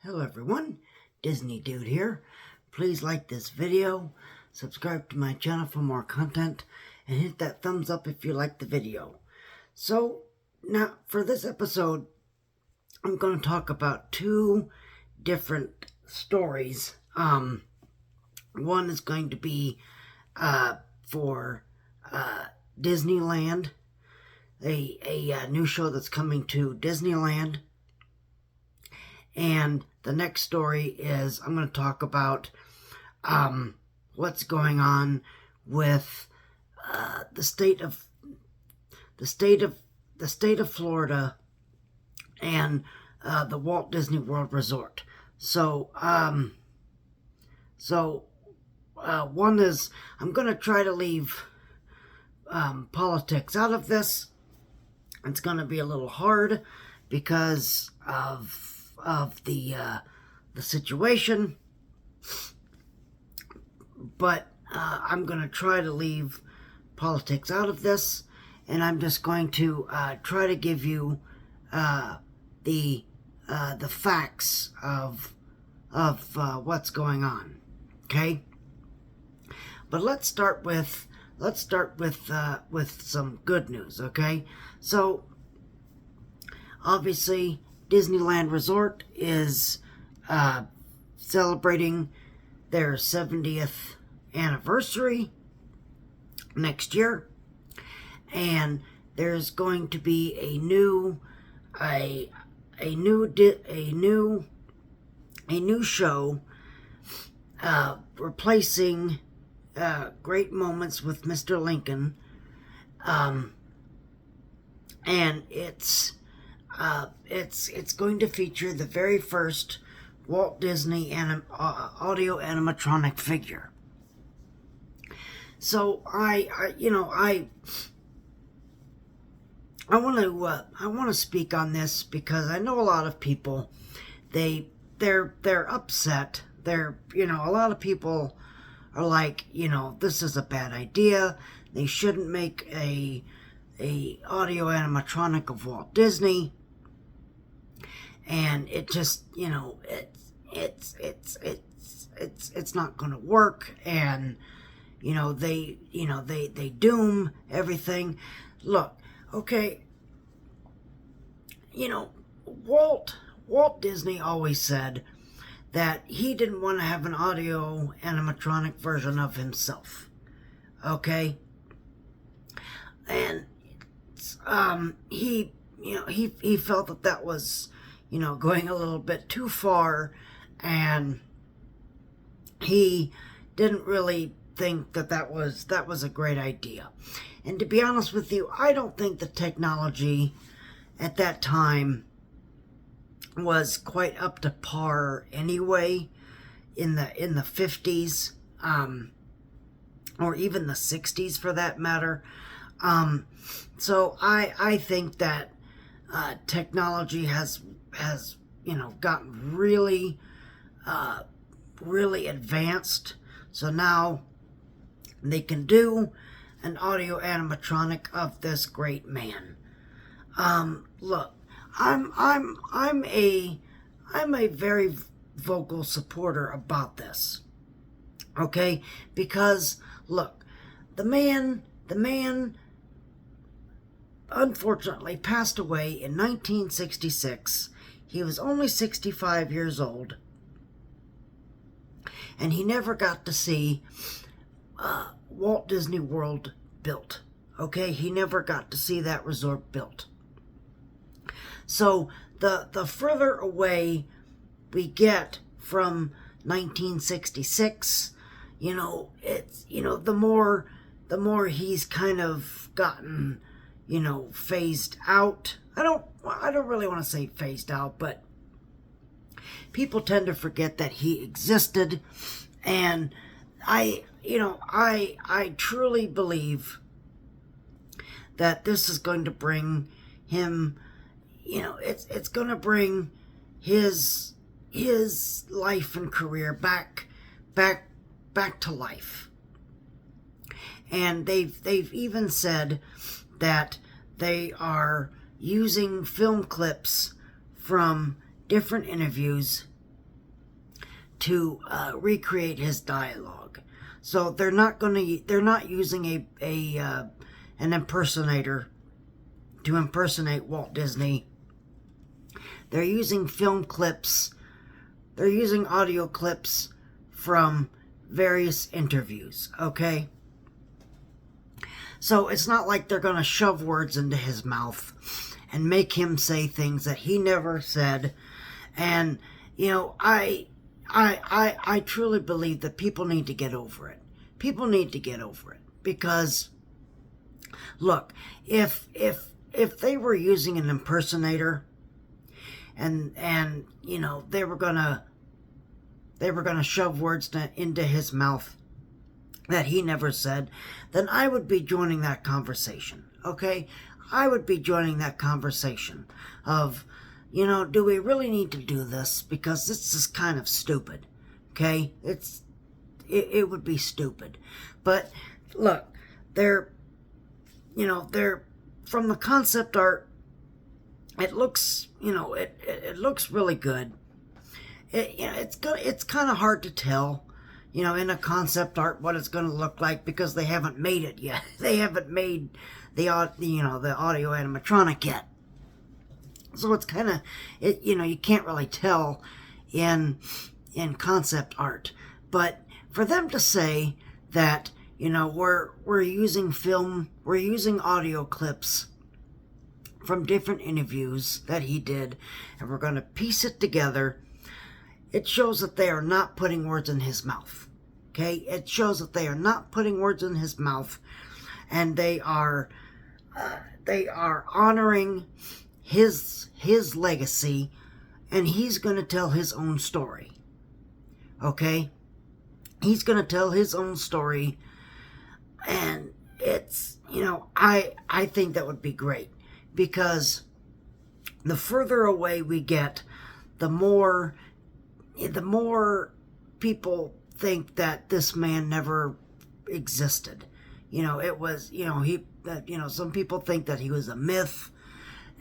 Hello everyone, Disney Dude here. Please like this video, subscribe to my channel for more content, and hit that thumbs up if you like the video. So, now for this episode, I'm going to talk about two different stories. One is going to be for Disneyland, a new show that's coming to Disneyland. And the next story is I'm going to talk about what's going on with the state of Florida and the Walt Disney World Resort. So one is I'm going to try to leave politics out of this. It's going to be a little hard because of the situation, but I'm going to try to leave politics out of this, and I'm just going to try to give you the facts of what's going on. Okay, but let's start with some good news. Okay, so obviously Disneyland Resort is celebrating their 70th anniversary next year, and there's going to be a new show replacing Great Moments with Mr. Lincoln, and it's going to feature the very first Walt Disney audio animatronic figure. So I want to speak on this because I know a lot of people they're upset. A lot of people are like, this is a bad idea. They shouldn't make a audio animatronic of Walt Disney. And it just, it's not going to work, and they doom everything. Look, okay, Walt Disney always said that he didn't want to have an audio animatronic version of himself. Okay, and he felt that was going a little bit too far, and he didn't really think that was a great idea. And to be honest with you, I don't think the technology at that time was quite up to par anyway in the 50s, or even the 60s for that matter. So I think that technology has gotten really advanced. So now they can do an audio animatronic of this great man. Look, I'm a very vocal supporter about this. Okay, because look, the man unfortunately passed away in 1966. He was only 65 years old, and he never got to see Walt Disney World built. Okay, he never got to see that resort built. So the further away we get from 1966, it's the more he's kind of gotten phased out. I don't really want to say phased out, but people tend to forget that he existed, and I truly believe that this is going to bring him, it's going to bring his life and career back to life. And they've even said that they are using film clips from different interviews recreate his dialogue. So they're not using an impersonator to impersonate Walt Disney. They're using film clips. They're using audio clips from various interviews, okay? So it's not like they're going to shove words into his mouth and make him say things that he never said. And, I truly believe that people need to get over it. People need to get over it. Because, look, if they were using an impersonator and they were gonna shove words into his mouth that he never said, then I would be joining that conversation, okay? I would be joining that conversation of, do we really need to do this? Because this is kind of stupid, okay? It would be stupid. But, look, they're from the concept art, it looks, it looks really good. It's kind of hard to tell, in a concept art what it's going to look like because they haven't made it yet. They haven't made the audio animatronic yet. So it's kind of, you can't really tell in concept art. But for them to say that, we're using audio clips from different interviews that he did, and we're going to piece it together, it shows that they are not putting words in his mouth. Okay? It shows that they are not putting words in his mouth, and they are honoring his legacy, and he's going to tell his own story. Okay? He's going to tell his own story, and it's, I think that would be great, because the further away we get, the more people think that this man never existed. It was, some people think that he was a myth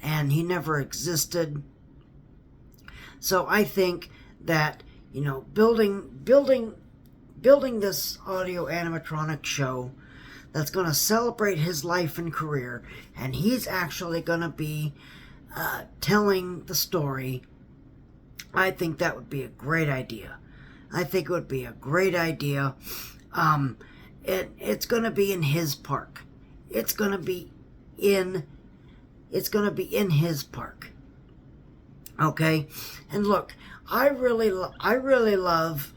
and he never existed. So I think that, building this audio animatronic show that's going to celebrate his life and career, and he's actually going to be telling the story, I think that would be a great idea. I think it would be a great idea. It's going to be in his park. It's going to be in his park. Okay? And look, I really love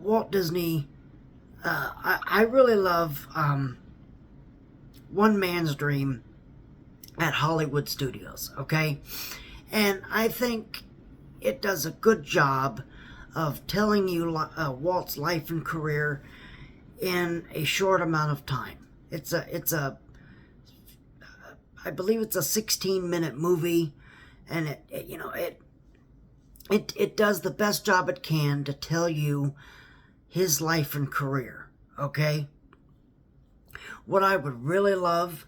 Walt Disney. I really love One Man's Dream at Hollywood Studios, okay? And I think it does a good job of telling you Walt's life and career in a short amount of time. I believe it's a 16-minute movie, and it does the best job it can to tell you his life and career, okay? What I would really love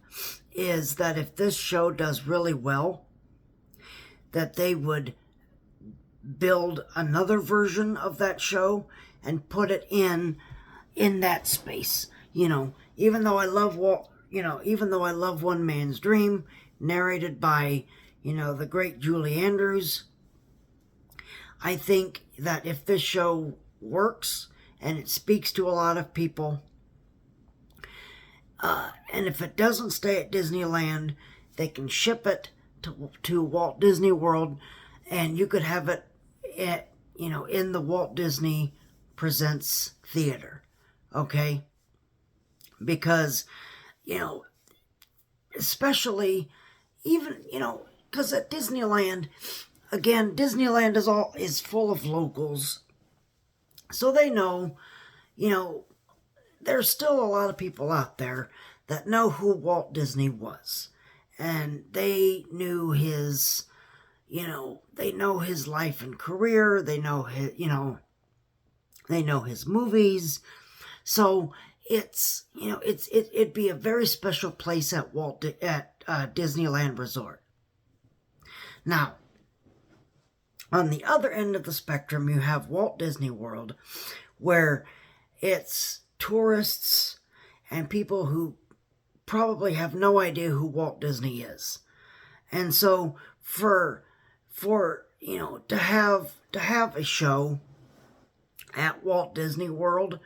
is that if this show does really well, that they would build another version of that show and put it in that space. Even though I love One Man's Dream, narrated by, the great Julie Andrews, I think that if this show works and it speaks to a lot of people, and if it doesn't stay at Disneyland, they can ship it to Walt Disney World, and you could have it at, in the Walt Disney Presents Theater, okay? Because, especially, even, because at Disneyland, again, Disneyland is full of locals, so they know, there's still a lot of people out there that know who Walt Disney was. And they knew his, they know his life and career. They know his, they know his movies. So it'd be a very special place at Disneyland Resort. Now, On the other end of the spectrum, you have Walt Disney World, where it's tourists and people who probably have no idea who Walt Disney is. And so for to have a show at Walt Disney World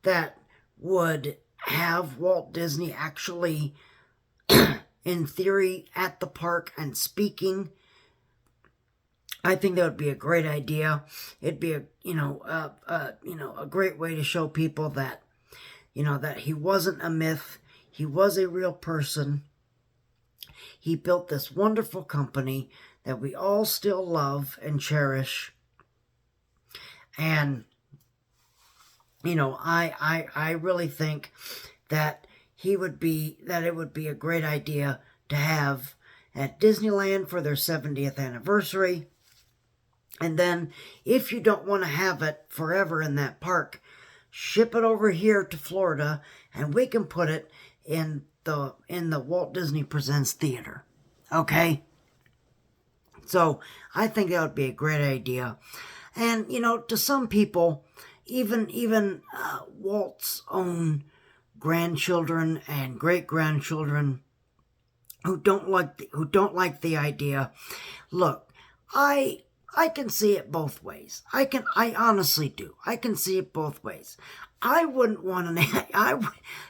that would have Walt Disney actually in theory at the park and speaking, I think that would be a great idea. It'd be a great way to show people that that he wasn't a myth. He was a real person. He built this wonderful company that we all still love and cherish. And I really think that it would be a great idea to have at Disneyland for their 70th anniversary. And then if you don't want to have it forever in that park, ship it over here to Florida and we can put it in the Walt Disney Presents Theater. Okay? So I think that would be a great idea. And to some people, even Walt's own grandchildren and great-grandchildren who don't like the idea. Look, I can see it both ways. I honestly do. I can see it both ways. I wouldn't want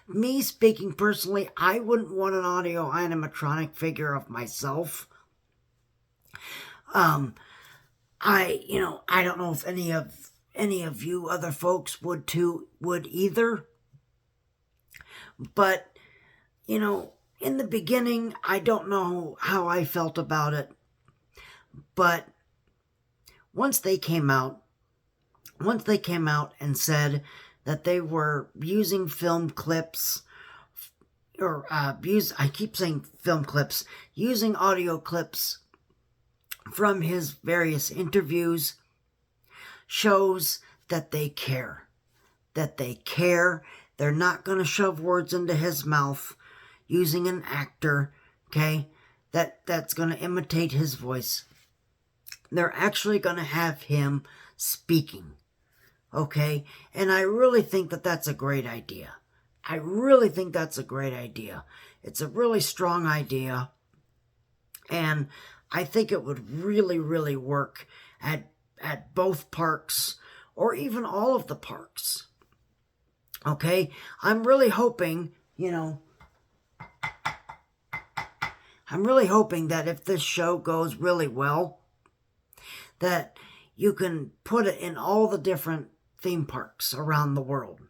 me speaking personally, I wouldn't want an audio animatronic figure of myself. I don't know if any of you other folks would either. But, in the beginning, I don't know how I felt about it. But once they came out and said that they were using film clips, I keep saying film clips, using audio clips from his various interviews, shows that they care. They're not going to shove words into his mouth using an actor, okay, that's going to imitate his voice. They're actually going to have him speaking, okay? And I really think that that's a great idea. It's a really strong idea. And I think it would really, really work at both parks or even all of the parks. Okay? I'm really hoping that if this show goes really well, that you can put it in all the different theme parks around the world.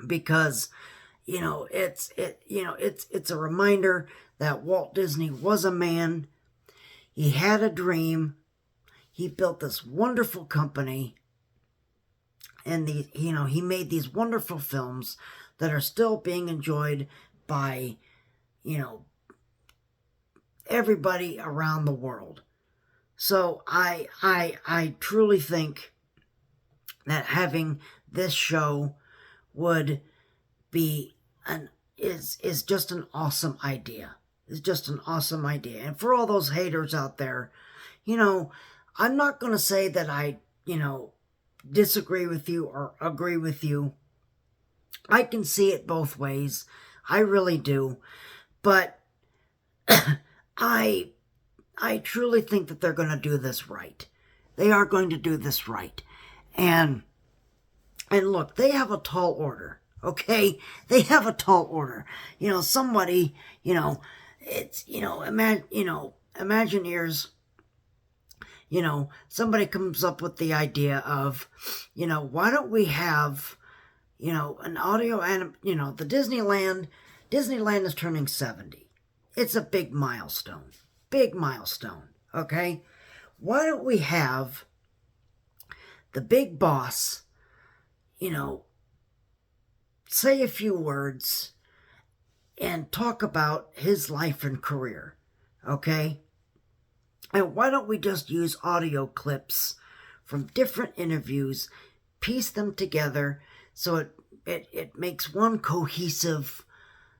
Because, it's a reminder that Walt Disney was a man. He had a dream. He built this wonderful company. And he made these wonderful films that are still being enjoyed by, everybody around the world. So I truly think that having this show would be is just an awesome idea. It's just an awesome idea. And for all those haters out there, I'm not going to say that I, disagree with you or agree with you. I can see it both ways. I really do. But I truly think that they're going to do this right. They are going to do this right. And look, they have a tall order, okay? They have a tall order. Somebody, it's, Imagineers, somebody comes up with the idea of, why don't we have, an audio the Disneyland is turning 70. It's a big milestone, okay? Why don't we have the big boss, say a few words and talk about his life and career, okay? And why don't we just use audio clips from different interviews, piece them together so it makes one cohesive,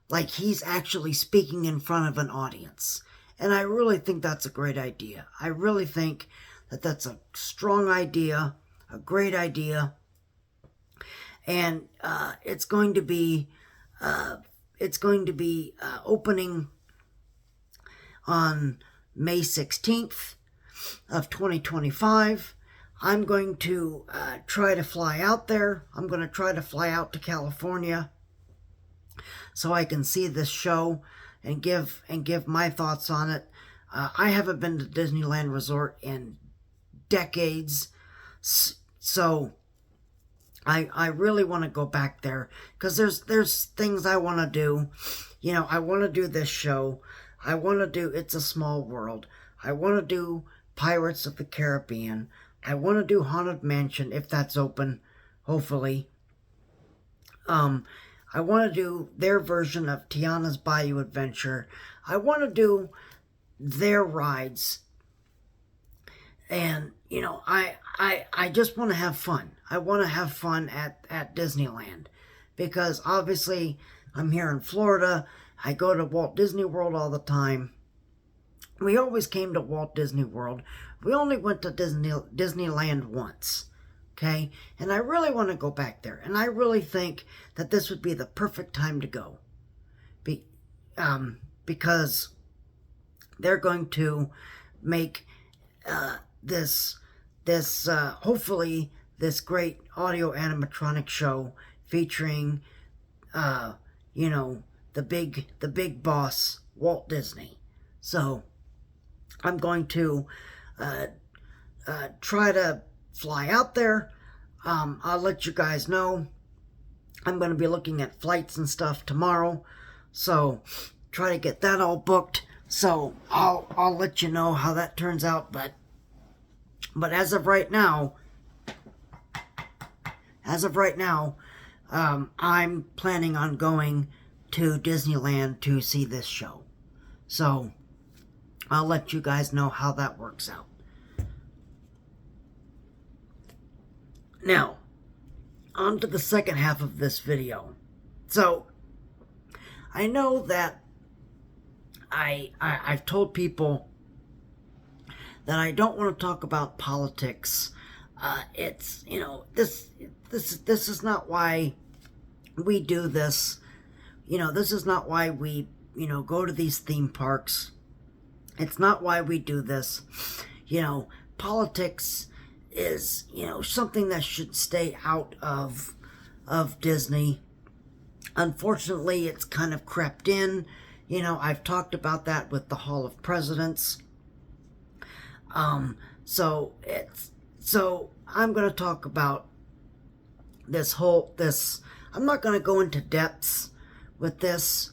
like he's actually speaking in front of an audience. And I really think that's a great idea. I really think that that's a strong idea, a great idea, and it's going to be opening on May 16th of 2025. I'm going to try to fly out there. I'm going to try to fly out to California so I can see this show and give my thoughts on it. I haven't been to Disneyland Resort in decades, so I really want to go back there because there's things I want to do. You know, I want to do this show. I want to do It's a Small World. I want to do Pirates of the Caribbean. I want to do Haunted Mansion if that's open, hopefully. I want to do their version of Tiana's Bayou Adventure. I want to do their rides. And, you know, I just want to have fun. I want to have fun at Disneyland. Because obviously I'm here in Florida. I go to Walt Disney World all the time. We always came to Walt Disney World. We only went to Disneyland once. Okay? And I really want to go back there. And I really think that this would be the perfect time to go. Because they're going to make this hopefully this great audio animatronic show featuring you know, the big boss Walt Disney. So I'm going to try to fly out there. I'll let you guys know. I'm going to be looking at flights and stuff tomorrow, so try to get that all booked. So I'll let you know how that turns out. But as of right now, I'm planning on going to Disneyland to see this show. So I'll let you guys know how that works out. Now, on to the second half of this video. So, I know that I've told people that I don't want to talk about politics. It's, you know, this is not why we do this. You know, this is not why we, you know, go to these theme parks. It's not why we do this. You know, politics is, you know, something that should stay out of Disney. Unfortunately, it's kind of crept in. You know, I've talked about that with the Hall of Presidents. So I'm going to talk about this. I'm not going to go into depths with this,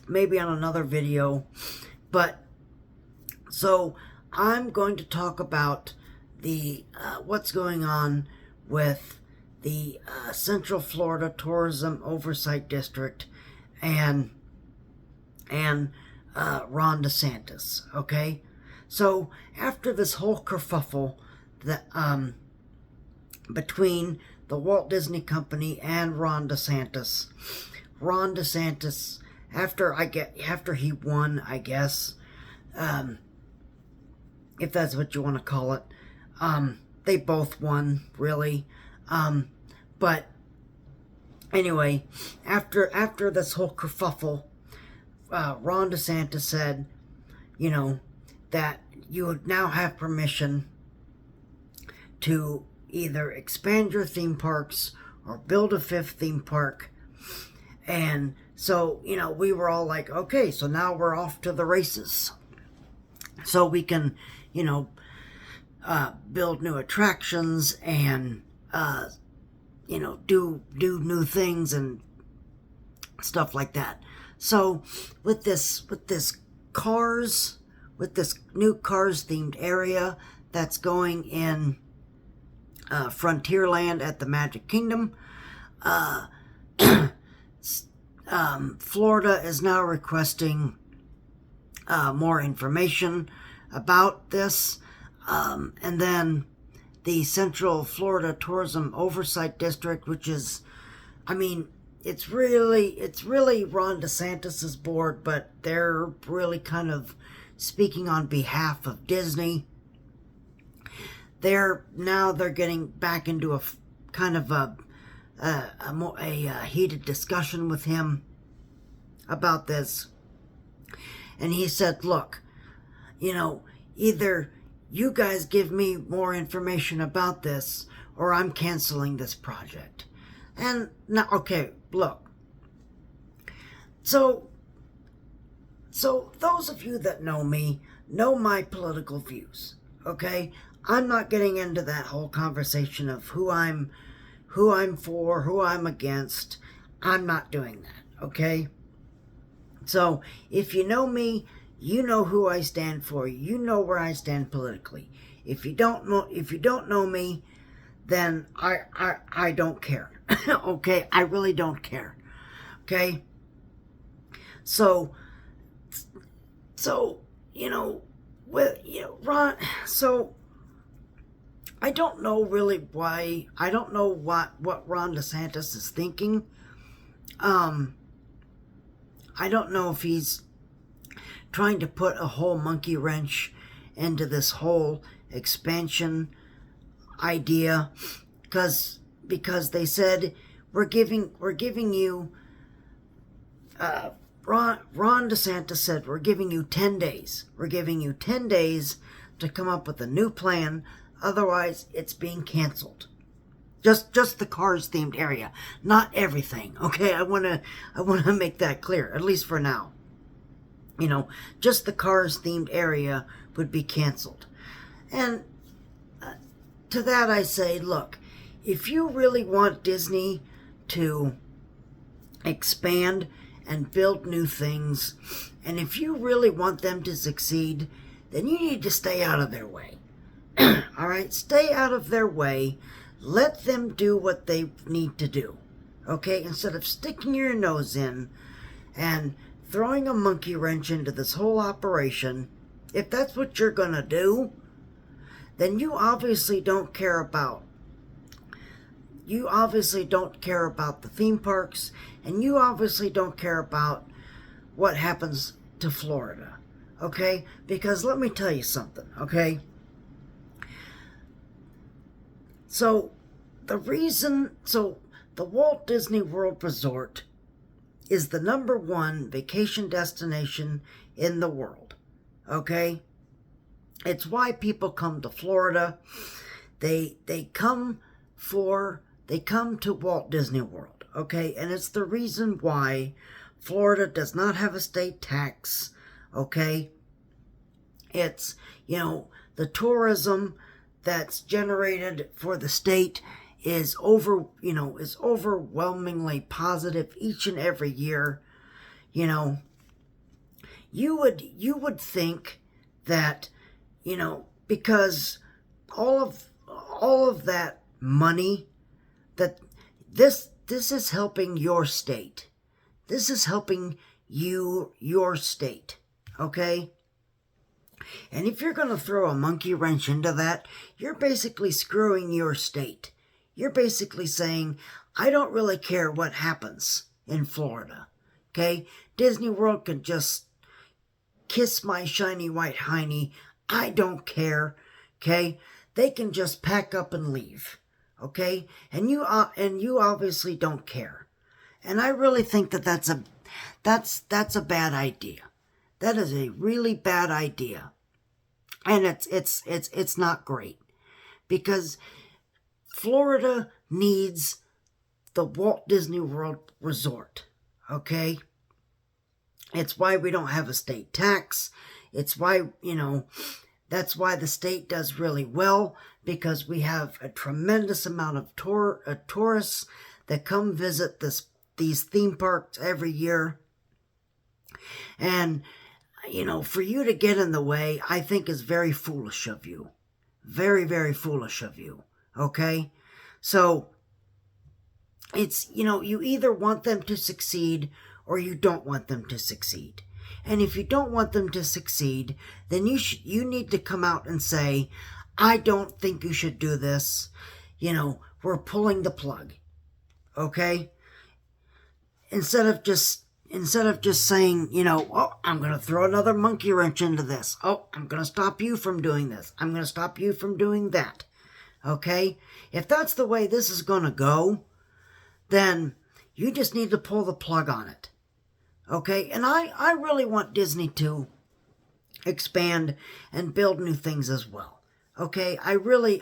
maybe on another video, but so I'm going to talk about the what's going on with the Central Florida Tourism Oversight District and Ron DeSantis. Okay, so after this whole kerfuffle that between the Walt Disney Company and Ron DeSantis, after he won, I guess, if that's what you want to call it. They both won, really. But anyway, after this whole kerfuffle, Ron DeSantis said, you know, that you would now have permission to either expand your theme parks or build a fifth theme park. And so, you know, we were all like, okay, so now we're off to the races. So we can, you know, build new attractions and, you know, do new things and stuff like that. So with this new Cars themed area that's going in Frontierland at the Magic Kingdom, Florida is now requesting more information about this, and then the Central Florida Tourism Oversight District, which is, I mean, it's really Ron DeSantis's board, but they're really kind of speaking on behalf of Disney. they're getting back into a kind of a heated discussion with him about this. And he said, look, either you guys give me more information about this or I'm canceling this project. And now, okay, look. So those of you that know me know my political views, okay? I'm not getting into that whole conversation of who I'm for, who I'm against. I'm not doing that, okay? So if you know me, you know who I stand for. You know where I stand politically. If you don't know me, then I don't care. Okay? I really don't care. Okay? So Ron, so I don't know really why. I don't know what Ron DeSantis is thinking. I don't know if he's trying to put a whole monkey wrench into this whole expansion idea, because they said we're giving you Ron DeSantis said we're giving you 10 days. We're giving you 10 days to come up with a new plan. Otherwise, it's being canceled. Just the Cars themed area, not everything. Okay, I wanna make that clear, at least for now. Just the Cars themed area would be canceled. And to that I say, look, if you really want Disney to expand and build new things, and if you really want them to succeed, then you need to stay out of their way. All right, stay out of their way. Let them do what they need to do. Okay, instead of sticking your nose in and throwing a monkey wrench into this whole operation. If that's what you're gonna do, then you obviously don't care about the theme parks, and you obviously don't care about what happens to Florida, okay? Because let me tell you something, okay? So the Walt Disney World Resort is the #1 vacation destination in the world, okay? It's why people come to Florida. They come to Walt Disney World, okay? And it's the reason why Florida does not have a state tax, okay? It's, the tourism that's generated for the state is overwhelmingly positive each and every year. You would think that, because all of that money, that this is helping your state. This is helping your state, okay? And if you're going to throw a monkey wrench into that, you're basically screwing your state. You're basically saying, I don't really care what happens in Florida, okay? Disney World can just kiss my shiny white hiney. I don't care, okay? They can just pack up and leave, okay? And you obviously don't care. And I really think that's a bad idea. That is a really bad idea. And it's not great, because Florida needs the Walt Disney World Resort, okay? It's why we don't have a state tax. It's why, that's why the state does really well, because we have a tremendous amount of tourists that come visit these theme parks every year. And, for you to get in the way, I think is very foolish of you. Very, very foolish of you. Okay? So, it's, you either want them to succeed or you don't want them to succeed. And if you don't want them to succeed, then you need to come out and say, I don't think you should do this. We're pulling the plug. Okay? Instead of just, instead of just saying, oh, I'm going to throw another monkey wrench into this. Oh, I'm going to stop you from doing this. I'm going to stop you from doing that. Okay? If that's the way this is going to go, then you just need to pull the plug on it. Okay? And I really want Disney to expand and build new things as well. Okay? I really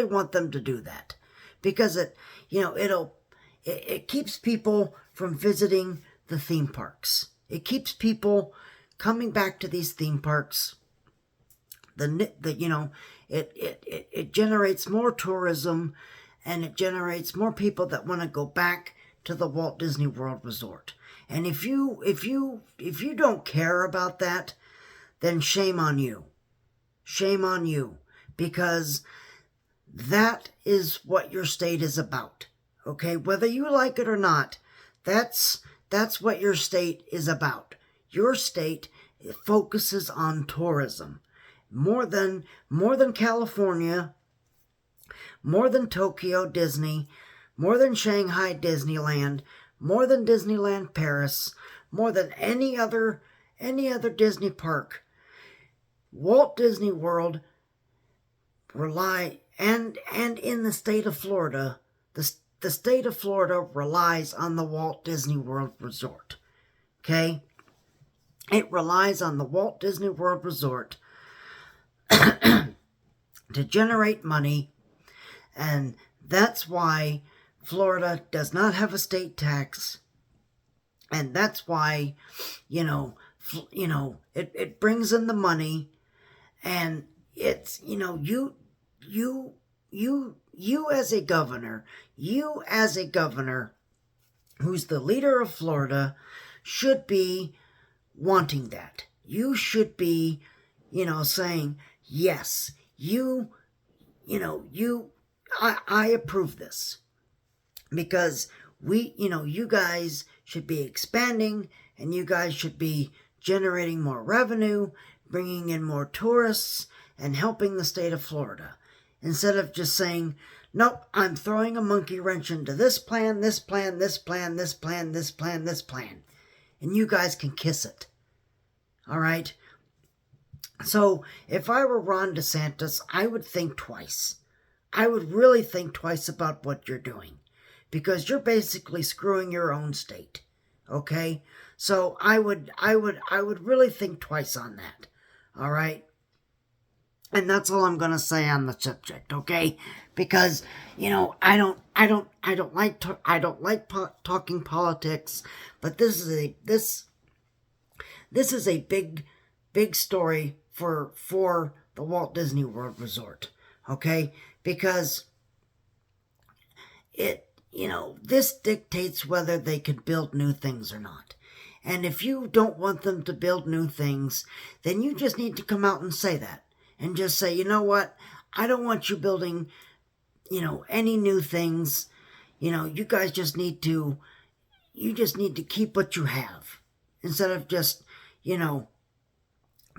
want them to do that. Because it keeps people from visiting the theme parks. It keeps people coming back to these theme parks. It generates more tourism, and it generates more people that want to go back to the Walt Disney World Resort. And if you don't care about that, then shame on you. Shame on you, because that is what your state is about. Okay, whether you like it or not, that's what your state is about. Your state focuses on tourism more than California, more than Tokyo Disney, more than Shanghai Disneyland, more than Disneyland Paris, more than any other Disney park. Walt Disney World and in the state of Florida, the state of Florida relies on the Walt Disney World Resort. Okay? It relies on the Walt Disney World Resort to generate money, and that's why Florida does not have a state tax, and that's why, it brings in the money, and it's, you as a governor, who's the leader of Florida, should be wanting that. You should be, saying, yes, I approve this. Because you guys should be expanding, and you guys should be generating more revenue, bringing in more tourists, and helping the state of Florida. Instead of just saying, nope, I'm throwing a monkey wrench into this plan, this plan, this plan, this plan, this plan, this plan. And you guys can kiss it. All right? So, if I were Ron DeSantis, I would think twice. I would really think twice about what you're doing. Because you're basically screwing your own state. Okay? So, I would really think twice on that. All right? And that's all I'm going to say on the subject, okay? Because, I don't like talking politics, but this is a big story for the Walt Disney World Resort, okay? Because this dictates whether they can build new things or not. And if you don't want them to build new things, then you just need to come out and say that. And just say, you know what? I don't want you building, any new things. You guys just need to keep what you have. Instead of just,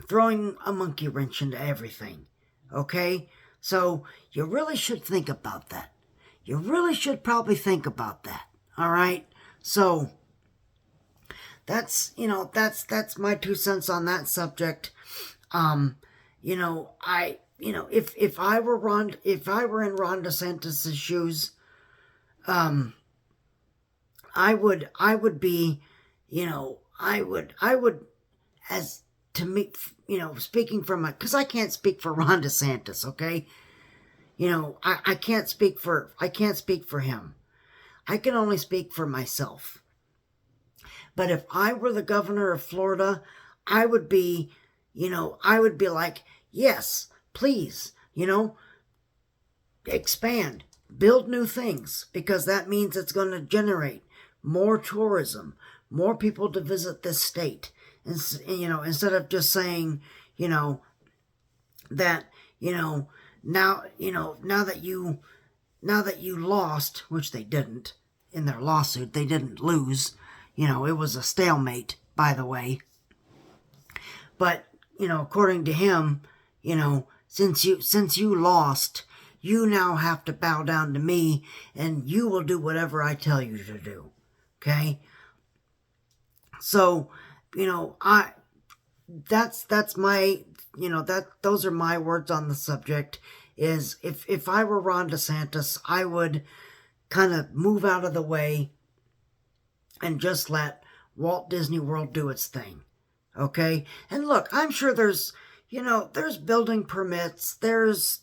throwing a monkey wrench into everything. Okay? So, you really should think about that. You really should probably think about that. All right? So, that's my 2 cents on that subject. If I were in Ron DeSantis' shoes, I would be, as to me, speaking from because I can't speak for Ron DeSantis, okay? I can't speak for him. I can only speak for myself. But if I were the governor of Florida, I would be like, yes, please, expand, build new things, because that means it's going to generate more tourism, more people to visit this state. And, instead of just saying, that, now that you lost, which they didn't in their lawsuit, they didn't lose, it was a stalemate, by the way. But, according to him, since you lost, you now have to bow down to me, and you will do whatever I tell you to do. Okay? So, that's my, those are my words on the subject. Is if I were Ron DeSantis, I would kind of move out of the way and just let Walt Disney World do its thing. Okay? And look, I'm sure there's building permits, there's,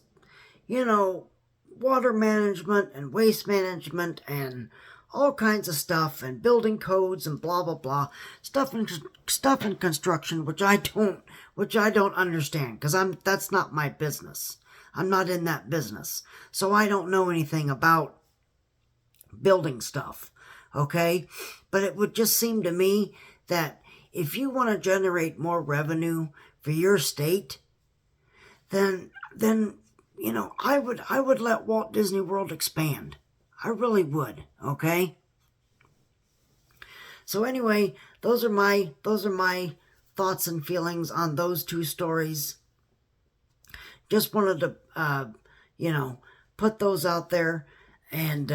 water management and waste management and all kinds of stuff and building codes and blah blah blah stuff in construction which I don't understand, because that's not my business. I'm not in that business, so I don't know anything about building stuff. Okay, but it would just seem to me that if you want to generate more revenue for your state, then I would let Walt Disney World expand. I really would. Okay. So anyway, those are my thoughts and feelings on those two stories. Just wanted to put those out there and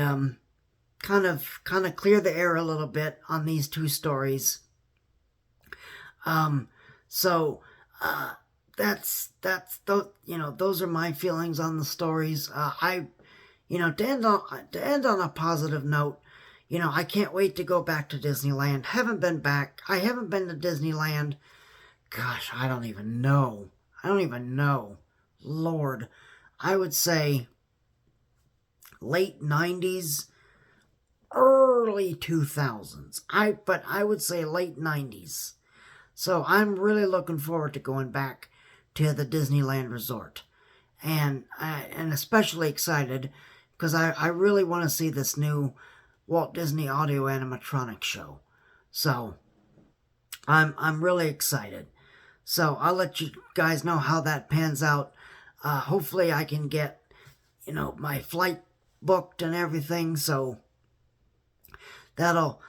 kind of clear the air a little bit on these two stories. Those are my feelings on the stories. To end on a positive note, I can't wait to go back to Disneyland. Haven't been back. I haven't been to Disneyland. Gosh, I don't even know. Lord, I would say late 90s, early 2000s. But I would say late 90s. So I'm really looking forward to going back to the Disneyland Resort. And especially excited because I really want to see this new Walt Disney audio animatronic show. So I'm really excited. So I'll let you guys know how that pans out. Hopefully I can get my flight booked and everything. So that'll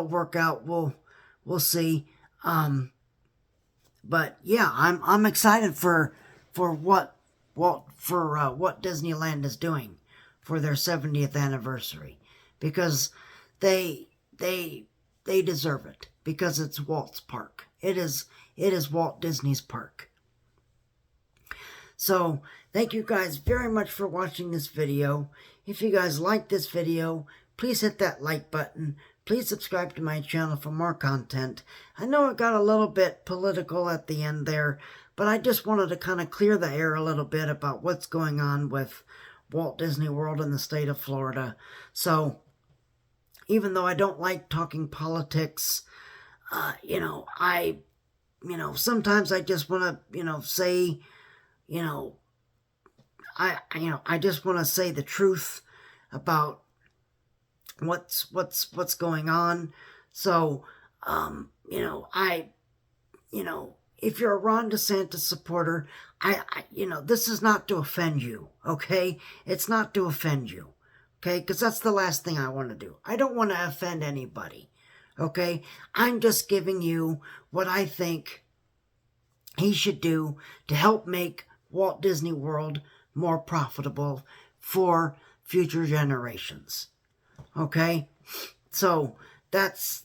work out. We'll see. But yeah, I'm excited for what Disneyland is doing for their 70th anniversary, because they deserve it, because it's Walt's park. It is Walt Disney's park. So thank you guys very much for watching this video. If you guys like this video, please hit that like button. Please subscribe to my channel for more content. I know it got a little bit political at the end there, but I just wanted to kind of clear the air a little bit about what's going on with Walt Disney World in the state of Florida. So even though I don't like talking politics, sometimes I just want to, say, I just want to say the truth about what's going on. So, if you're a Ron DeSantis supporter, this is not to offend you, okay? It's not to offend you, okay? Because that's the last thing I want to do. I don't want to offend anybody, okay? I'm just giving you what I think he should do to help make Walt Disney World more profitable for future generations. Okay, so that's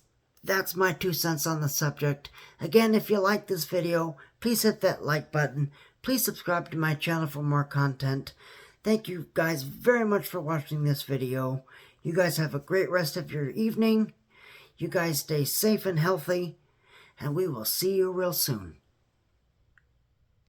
my 2 cents on the subject. Again, if you like this video, please hit that like button. Please subscribe to my channel for more content. Thank you guys very much for watching this video. You guys have a great rest of your evening. You guys stay safe and healthy, and we will see you real soon.